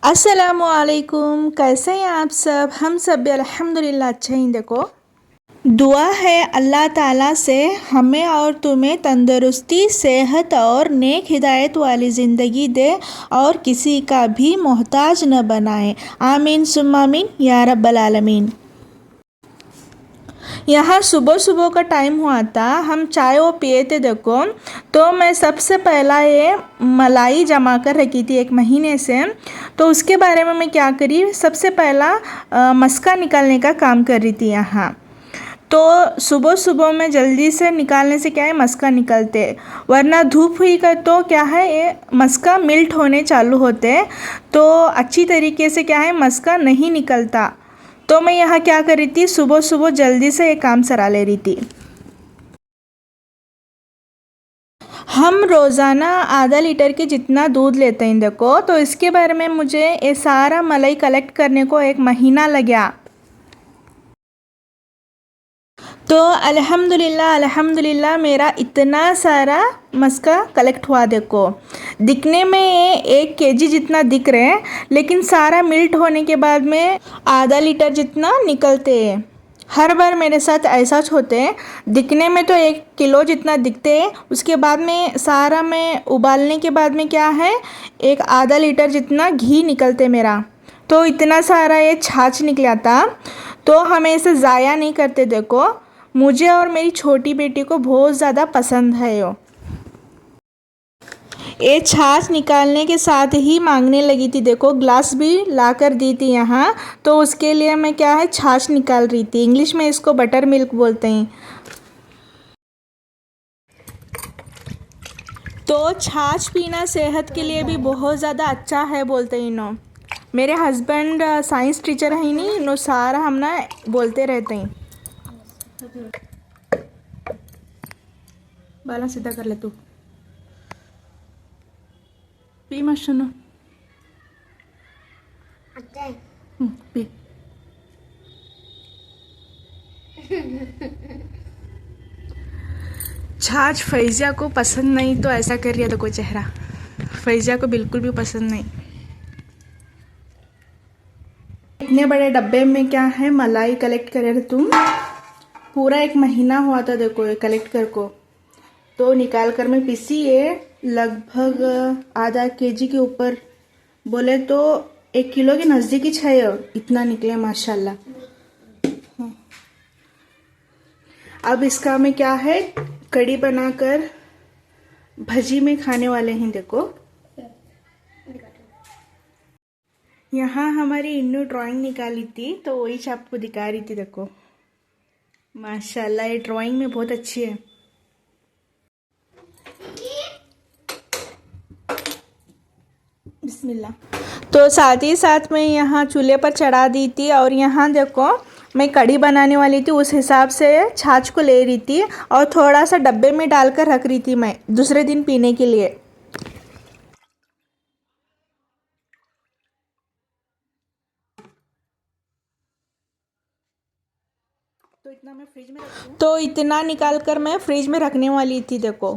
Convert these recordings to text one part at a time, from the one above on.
अस्सलामुअलैकुम, कैसे हैं आप सब। हम सब भी अल्हम्दुलिल्लाह अच्छे हैं। देखो, दुआ है अल्लाह ताला से हमें और तुम्हें तंदुरुस्ती, सेहत और नेक हिदायत वाली ज़िंदगी दे और किसी का भी मोहताज न बनाए। आमीन सुम्मा आमीन या रब्बल आलमीन। यहाँ सुबह सुबह का टाइम हुआ था, हम चाय वो पिए थे। देखो, तो मैं सबसे पहला ये मलाई जमा कर रखी थी 1 महीने से। तो उसके बारे में मैं क्या करी, सबसे पहला मस्का निकालने का काम कर रही थी यहाँ। तो सुबह सुबह में जल्दी से निकालने से क्या है, मस्का निकलते, वरना धूप हुई का तो क्या है, ये मस्का मिल्ट होने चालू होते, तो अच्छी तरीके से क्या है, मस्का नहीं निकलता। तो मैं यहाँ क्या कर रही थी, सुबह सुबह जल्दी से ये काम सरा ले रही थी। हम रोज़ाना आधा लीटर के जितना दूध लेते हैं। देखो, तो इसके बारे में मुझे ये सारा मलाई कलेक्ट करने को 1 महीना लगा। तो अल्हम्दुलिल्लाह अल्हम्दुलिल्लाह मेरा इतना सारा मस्का कलेक्ट हुआ। देखो, दिखने में ये 1 kg जितना दिख रहे हैं, लेकिन सारा मिल्ट होने के बाद में आधा लीटर जितना निकलते हैं। हर बार मेरे साथ ऐसा होते हैं, दिखने में तो 1 किलो जितना दिखते हैं, उसके बाद में सारा में उबालने के बाद में क्या है, एक आधा लीटर जितना घी निकलते मेरा। तो इतना सारा ये छाछ निकला था। तो हमें इसे ज़ाया नहीं करते। देखो, मुझे और मेरी छोटी बेटी को बहुत ज़्यादा पसंद है ये छाछ निकालने के साथ ही मांगने लगी थी। देखो, ग्लास भी ला कर दी थी यहाँ। तो उसके लिए मैं क्या है, छाछ निकाल रही थी। इंग्लिश में इसको बटर मिल्क बोलते हैं। तो छाछ पीना सेहत के लिए भी बहुत ज़्यादा अच्छा है बोलते हैं इन्हों। मेरे हस्बैंड साइंस टीचर हैं, नहीं इन्हों सारा हम ना बोलते रहते हैं। बाला सीधा कर ले तू, पी मत सुनो। पी। छाछ फैज़िया को पसंद नहीं, तो ऐसा कर रही है। देखो चेहरा, फैज़िया को बिल्कुल भी पसंद नहीं। इतने बड़े डब्बे में क्या है, मलाई कलेक्ट करे तुम, पूरा 1 महीना हुआ था। देखो ये कलेक्ट कर को, तो निकाल कर मैं पीसी। ये लगभग आधा kg के ऊपर, बोले तो 1 किलो के नज़दीक ही है। इतना निकले माशाल्लाह। अब इसका में क्या है, कड़ी बनाकर भजी में खाने वाले हैं। देखो, यहाँ हमारी इन्नू ड्राइंग निकाली थी, तो वही आपको दिखा रही थी। देखो माशाल्लाह, ये ड्राइंग में बहुत अच्छी है। बिस्मिल्लाह। तो साथ ही साथ मैं यहाँ चूल्हे पर चढ़ा दी थी, और यहाँ देखो मैं कढ़ी बनाने वाली थी, उस हिसाब से छाछ को ले रही थी और थोड़ा सा डब्बे में डालकर रख रही थी मैं दूसरे दिन पीने के लिए। तो इतना निकाल कर मैं फ्रिज में रखने वाली थी। देखो,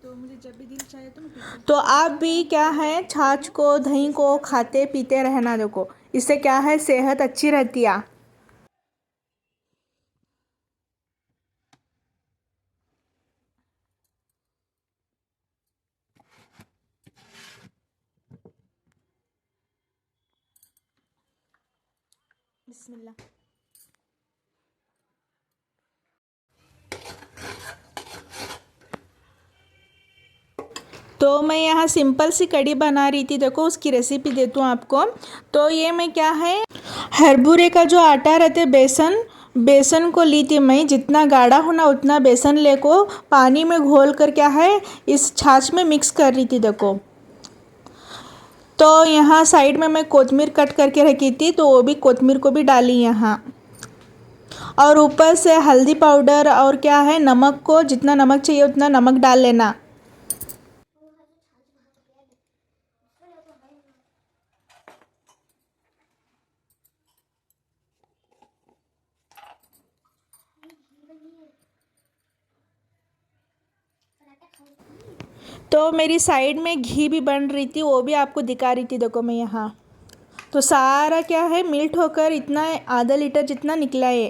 तो मुझे जब भी दिल चाहे तो मैं पीती। तो आप भी क्या है, छाछ को दही को खाते पीते रहना। देखो, इससे क्या है, सेहत अच्छी रहती है। बिस्मिल्लाह। तो मैं यहाँ सिंपल सी कढ़ी बना रही थी। देखो, उसकी रेसिपी देती हूँ आपको। तो ये मैं क्या है, हरभुरे का जो आटा रहते, बेसन को ली थी मैं। जितना गाढ़ा होना उतना बेसन ले को पानी में घोल कर क्या है, इस छाछ में मिक्स कर रही थी। देखो, तो यहाँ साइड में मैं कोतमीर कट करके रखी थी, तो वो भी कोतमीर को भी डाली यहाँ। और ऊपर से हल्दी पाउडर और क्या है, नमक को जितना नमक चाहिए उतना नमक डाल लेना। तो मेरी साइड में घी भी बन रही थी, वो भी आपको दिखा रही थी। देखो मैं यहाँ तो सारा क्या है मिल्ट होकर इतना आधा लीटर जितना निकला है।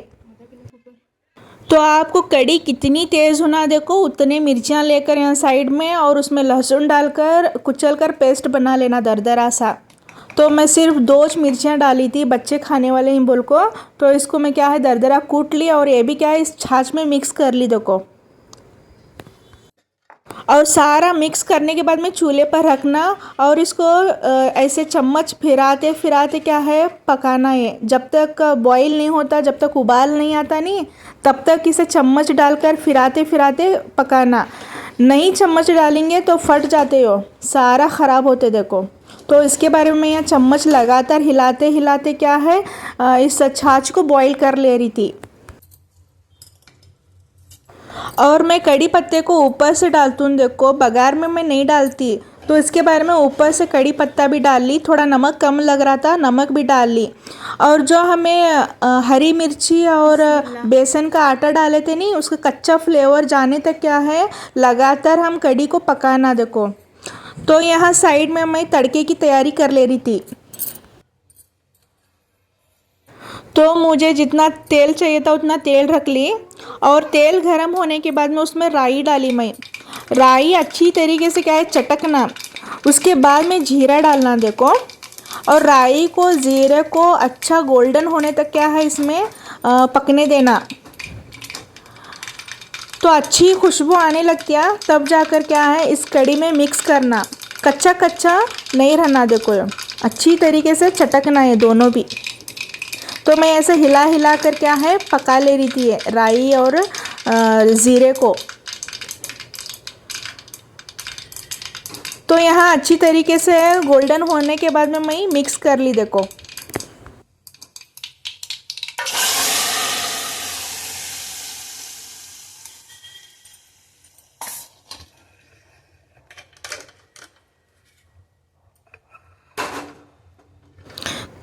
तो आपको कड़ी कितनी तेज़ होना देखो उतने मिर्चियाँ लेकर यहाँ साइड में और उसमें लहसुन डालकर कुचल कर पेस्ट बना लेना दरदरा सा। तो मैं सिर्फ 2 मिर्चियाँ डाली थी, बच्चे खाने वाले ही बोल को, तो इसको मैं क्या है दरदरा कूट ली और ये भी क्या है इस छाछ में मिक्स कर ली देखो। और सारा मिक्स करने के बाद में चूल्हे पर रखना और इसको ऐसे चम्मच फिराते फिराते क्या है पकाना है जब तक बॉईल नहीं होता, जब तक उबाल नहीं आता नहीं तब तक इसे चम्मच डालकर फिराते फिराते पकाना। नहीं चम्मच डालेंगे तो फट जाते हो, सारा ख़राब होते देखो। तो इसके बारे में यह चम्मच लगातार हिलाते हिलाते क्या है इस छाछ को बॉईल कर ले रही थी। और मैं कड़ी पत्ते को ऊपर से डालती हूँ देखो, बघार में मैं नहीं डालती। तो इसके बारे में ऊपर से कड़ी पत्ता भी डाल ली, थोड़ा नमक कम लग रहा था नमक भी डाल ली। और जो हमें हरी मिर्ची और बेसन का आटा डाले थे नहीं उसका कच्चा फ्लेवर जाने तक क्या है लगातार हम कड़ी को पकाना देखो। तो यहाँ साइड में मैं तड़के की तैयारी कर ले रही थी। तो मुझे जितना तेल चाहिए था उतना तेल रख ली और तेल गरम होने के बाद में उसमें राई डाली मैं। राई अच्छी तरीके से क्या है चटकना, उसके बाद में जीरा डालना देखो। और राई को जीरे को अच्छा गोल्डन होने तक क्या है इसमें पकने देना। तो अच्छी खुशबू आने लगती है तब जाकर क्या है इस कड़ी में मिक्स करना, कच्चा कच्चा नहीं रहना देखो, अच्छी तरीके से चटकना है दोनों भी। तो मैं ऐसे हिला हिला कर क्या है पका ले रही थी राई और ज़ीरे को। तो यहाँ अच्छी तरीके से गोल्डन होने के बाद में मैं मिक्स कर ली देखो।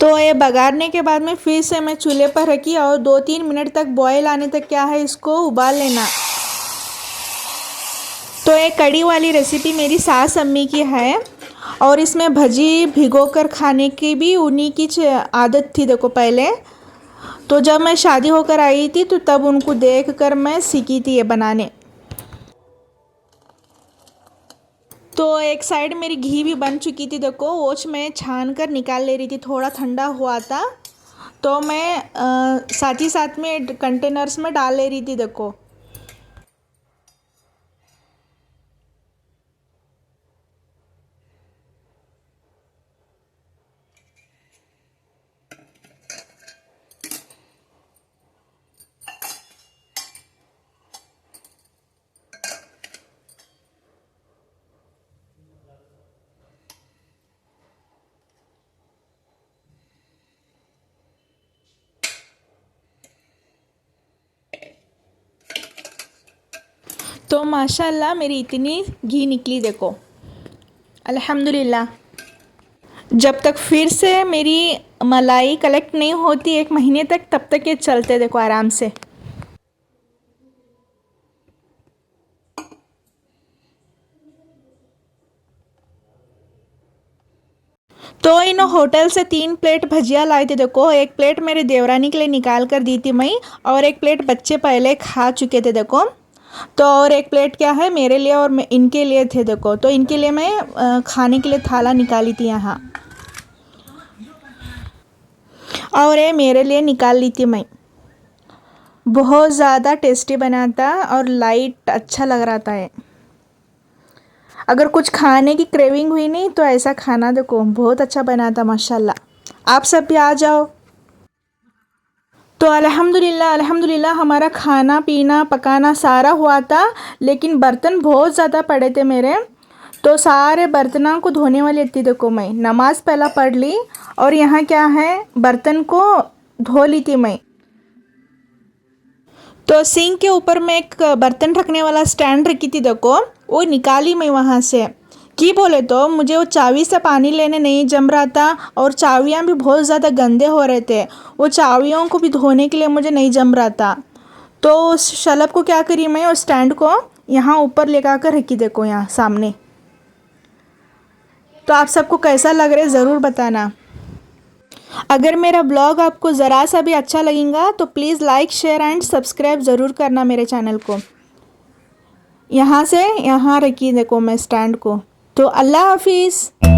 तो ये बघारने के बाद में फिर से मैं चूल्हे पर रखी और 2-3 मिनट तक बॉयल आने तक क्या है इसको उबाल लेना। तो ये कड़ी वाली रेसिपी मेरी सास अम्मी की है और इसमें भजी भिगो कर खाने की भी उन्हीं की आदत थी देखो पहले। तो जब मैं शादी होकर आई थी तो तब उनको देख कर मैं सीखी थी ये बनाने। तो एक साइड मेरी घी भी बन चुकी थी देखो, ओछ मैं छान कर निकाल ले रही थी, थोड़ा ठंडा हुआ था। तो मैं साथ ही साथ में कंटेनर्स में डाल ले रही थी देखो। तो माशाल्लाह मेरी इतनी घी निकली देखो, अल्हम्दुलिल्लाह। जब तक फिर से मेरी मलाई कलेक्ट नहीं होती 1 महीने तक तब तक ये चलते देखो आराम से। तो इन होटल से 3 प्लेट भजिया लाए थे देखो, 1 प्लेट मेरे देवरानी के लिए निकाल कर दी थी मैं और 1 प्लेट बच्चे पहले खा चुके थे देखो। तो और 1 प्लेट क्या है मेरे लिए और मैं इनके लिए थे देखो। तो इनके लिए मैं खाने के लिए थाला निकाली थी यहाँ और ये मेरे लिए निकाल ली थी मैं। बहुत ज़्यादा टेस्टी बना था और लाइट अच्छा लग रहा था ये। अगर कुछ खाने की क्रेविंग हुई नहीं तो ऐसा खाना देखो, बहुत अच्छा बना था माशाल्लाह। आप सब भी आ जाओ। तो अल्हम्दुलिल्लाह अल्हम्दुलिल्लाह हमारा खाना पीना पकाना सारा हुआ था, लेकिन बर्तन बहुत ज़्यादा पड़े थे मेरे। तो सारे बर्तनों को धोने वाली थी देखो, मैं नमाज़ पहला पढ़ ली और यहाँ क्या है बर्तन को धो ली थी मैं। तो सिंक के ऊपर मैं एक बर्तन रखने वाला स्टैंड रखी थी देखो, वो निकाली मैं वहाँ से। कि बोले तो मुझे वो चावी से पानी लेने नहीं जम रहा था और चावियाँ भी बहुत ज़्यादा गंदे हो रहे थे, वो चावियों को भी धोने के लिए मुझे नहीं जम रहा था। तो उस शलभ को क्या करी मैं उस स्टैंड को यहाँ ऊपर लेकर कर रखी देखो यहाँ सामने। तो आप सबको कैसा लग रहा है ज़रूर बताना। अगर मेरा ब्लॉग आपको ज़रा सा भी अच्छा लगेगा तो please like share and subscribe ज़रूर करना मेरे चैनल को। यहाँ से यहाँ रखी देखो मैं स्टैंड को। तो अल्लाह हाफिज़।